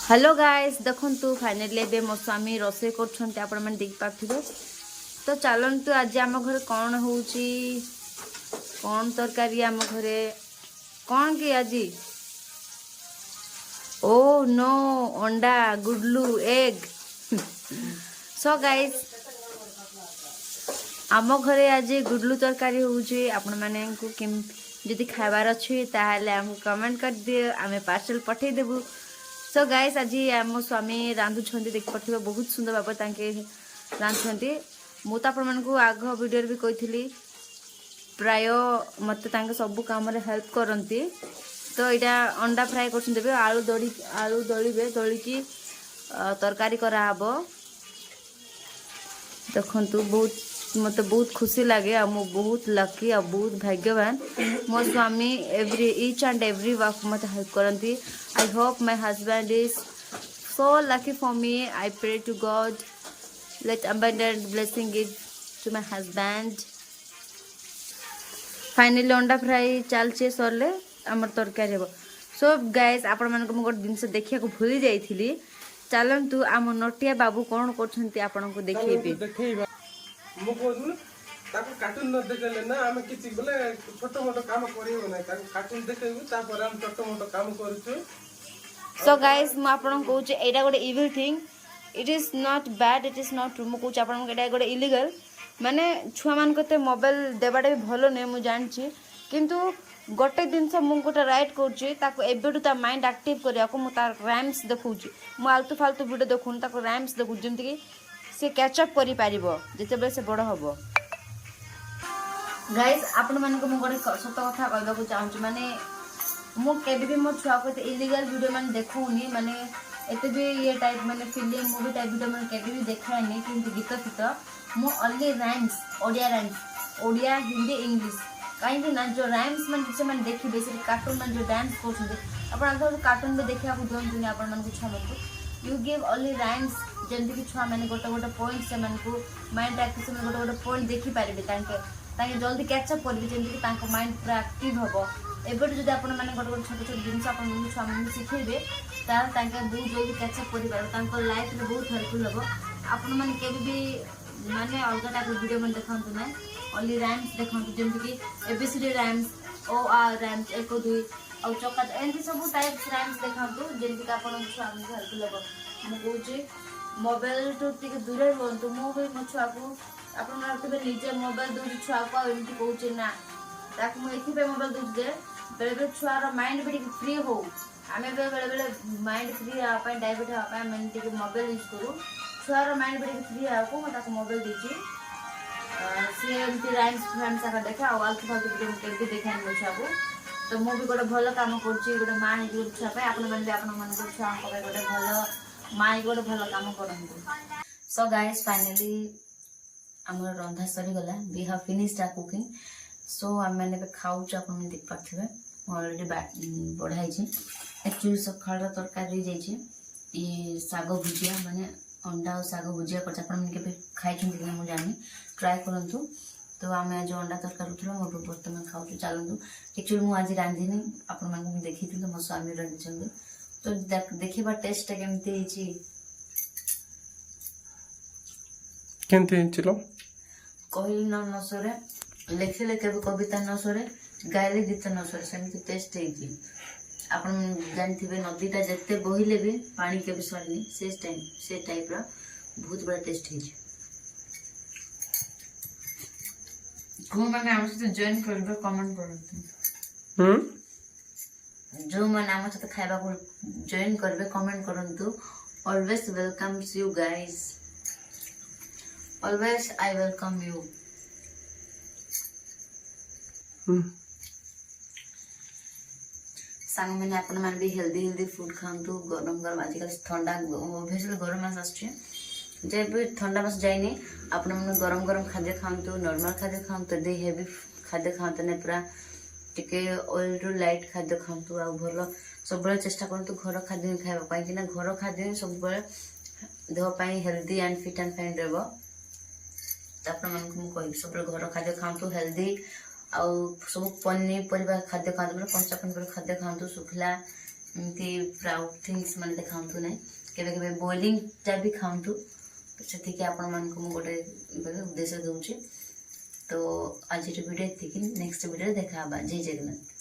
Hello guys देखु finally ए मो स्वामी रोसे कर देख पारे तो चलतु आज आम घर कौन हो कौन तरकारी आम घरे कौन कि आज ओ नो अंडा गुडलू एग सो गाइस आम घरे आज गुडलू तरकारी होची आपण माने को किम जदि खाइबार अच्छी ताहले हमको कमेंट कर दिए आमे पार्सल पठे देबू। सो गाइस आज आम स्वामी रांधुंट देख पारे बहुत सुंदर भाव रांधुंट मुझे आपण को आग वीडियो भी कही प्राय मत सब कम हेल्प करती तो यहाँ अंडा फ्राए कर आलू दलिबे दलिकी तरकारी कराब देखु बहुत मत बहुत खुशी लगे आ मु बहुत लकी आ बहुत भाग्यवान मो स्वामी every each and every work मत हेल्प करती। I hope my husband is so lucky for me. I pray to God let abundant blessing give to my husband. Finally अंडा फ्राई चलचे सरले आमर तरकारी हे। सो गाइस आपण मानको मु गोटे जिनस देखिया को भूली जाइथिली चलंतु आम नटिया बाबू कौन करछंती आपण को देखिबे मु कहू ताको कार्टून न देखेले ना आमे किछि बोले छोटो मोटो काम करियो ना ताको कार्टून देखेबू तापर हम छोटो मोटो काम करछु। सो गाइस मु आपन कहू जे एटा गोटे evil thing it is not bad it is not मु कहू आपन एटा गोटे इलीगल माने छुआ मान कते मोबाइल देबाडे भी भलो नै मु जानछि किंतु गोटे दिन से मु गोटे राइट करछि ताको एबेडू ता माइंड एक्टिव करिया को मु तार रैम्स देखौछि मु आलतू फालतू वीडियो देखुन ताको रैम्स देखु जेमति कि से कैचअप करि पारिबो जेतेबे से बड़ हबो। गाइस आपण मानको मु गोटे सत कथा कहबा को चाहूँ माने मु केबे भी मो छुआ को इलीगल वीडियो माने देखौनी माने एते भी ये टाइप माने फिल्म मूवी टाइप वीडियो माने केबे भी देखायनी किंतु गीत फित मु only rhymes Odia Hindi English कहीं ना जो रैम्स माने से माने देखिबे से कार्टून माने जो डांस करछन आपण कार्टून में देखिया को दोन आपण मानको छुआ मानको यू गिव ओनली रैम्स जल्दी कि छुआ मैंने गोटे गोटे पॉइंट से माइंड एक्टिव से गोटे गोटे पॉइंट देखि पारे ताकि जल्दी कैचअप करेंगे जमीन माइंड पूरा एक्टिव हम एबे जब आप गोटे गोटे छोट छोट जिन छुआ मैंने शिखेबे ताकि बहुत जल्दी कैचअप कर लाइफ में बहुत हेल्पफुल हम आपण मैंने भी माने अलग टाइप वीडियो में देखा ना ओनली रैम्स देखते जमीन कि एबीसीडी रैम्स ओ आर रैम्स 1 2 और चक्का एमती सब टाइप रैम्स देखा जमीन आप छुआ हेल्पफुल हम मुझे मोबाइल टू टी दूर रुहतु मो भी मो छुआ को आप निजे मोबाइल दूसरी छुआ को एमती कहे ना मुझे मोबाइल दूसरी जे बेले बेले छुआर माइंड भी फ्री हो आम बेले बेले माइंड फ्री हाँपाई डायवर्ट हाँपाई मोबाइल यूज करूँ छुआर माइंड भी फ्री हाँको मुझे मोबाइल देती सी एमती रैम्स फैम्स आकर देखे आलतू फालतू वीडियो भी देखे मो छुआ को तो मुझे गोटे भल कम कर माँ हो छुआपाई आपण छुआ गोटे भल माँ गोटे भल कम कर। सो गाइस फाइनली आम रंधा सरी गला we have finished our cooking. So आम मैंने खाऊ आप देख पारे अलरेडी बढ़ाई एक्चुअली सकाल तरकारी ये साग भुजिया माने अंडा और साग भुजिया कर खाई मुझे जानी ट्राए करूँ तो आम आज अंडा तरकारी उठल मैं बर्तमान खाऊ चलतु एक्चुअली मुझे आज रांधिनी आपको देखी मो स्वामी रांधि तो देखा टेस्ट केमती कहली न सरे लिखिले के कविता न सरे गाइले गीत न सरे सेमती टेस्ट आप जानते नदीटा जिते बहिले भी पानी के सरनी से टाइप बहुत बड़ा टेस्ट मैंने आम सहित जॉइन कर कमेंट करते जो मैंने आम सहित खाइबा को जॉइन करेंगे कमेंट करूँ always welcomes you guys always I welcome you. सांग मैंने आपण मैंने भी हेल्दी फूड खातु गरम गरम आजकल ठंडा ओबियसली गरम मास आसुचे जब भी ठंडा मास जाइए आपण मैंने गरम गरम खाद्य खातु नॉर्मल खाद्य खातु दे हेवी खाद्य खातु नहीं पूरा टिके ऑयल टू लाइट खाद्य खातु आ भल सब चेष्टा करूँ घर खाद्य खावा कि घर खाद्य सब देहपाई healthy and fit and fine रहा कह सब घर खाद्य खातु हेल्दी आउ सब पनीपरिया खाद्य खातु कंचा पनीपरिया खाद्य खातु सुखला एमती प्राउड थिंग्स मैंने देखातु ना केवे बॉइलिंगटा भी खाऊँ से आपण मान को गोटे उद्देश्य दूसरी तो आज वीडियो नेक्स्ट वीडियो देखा जय जगन्नाथ।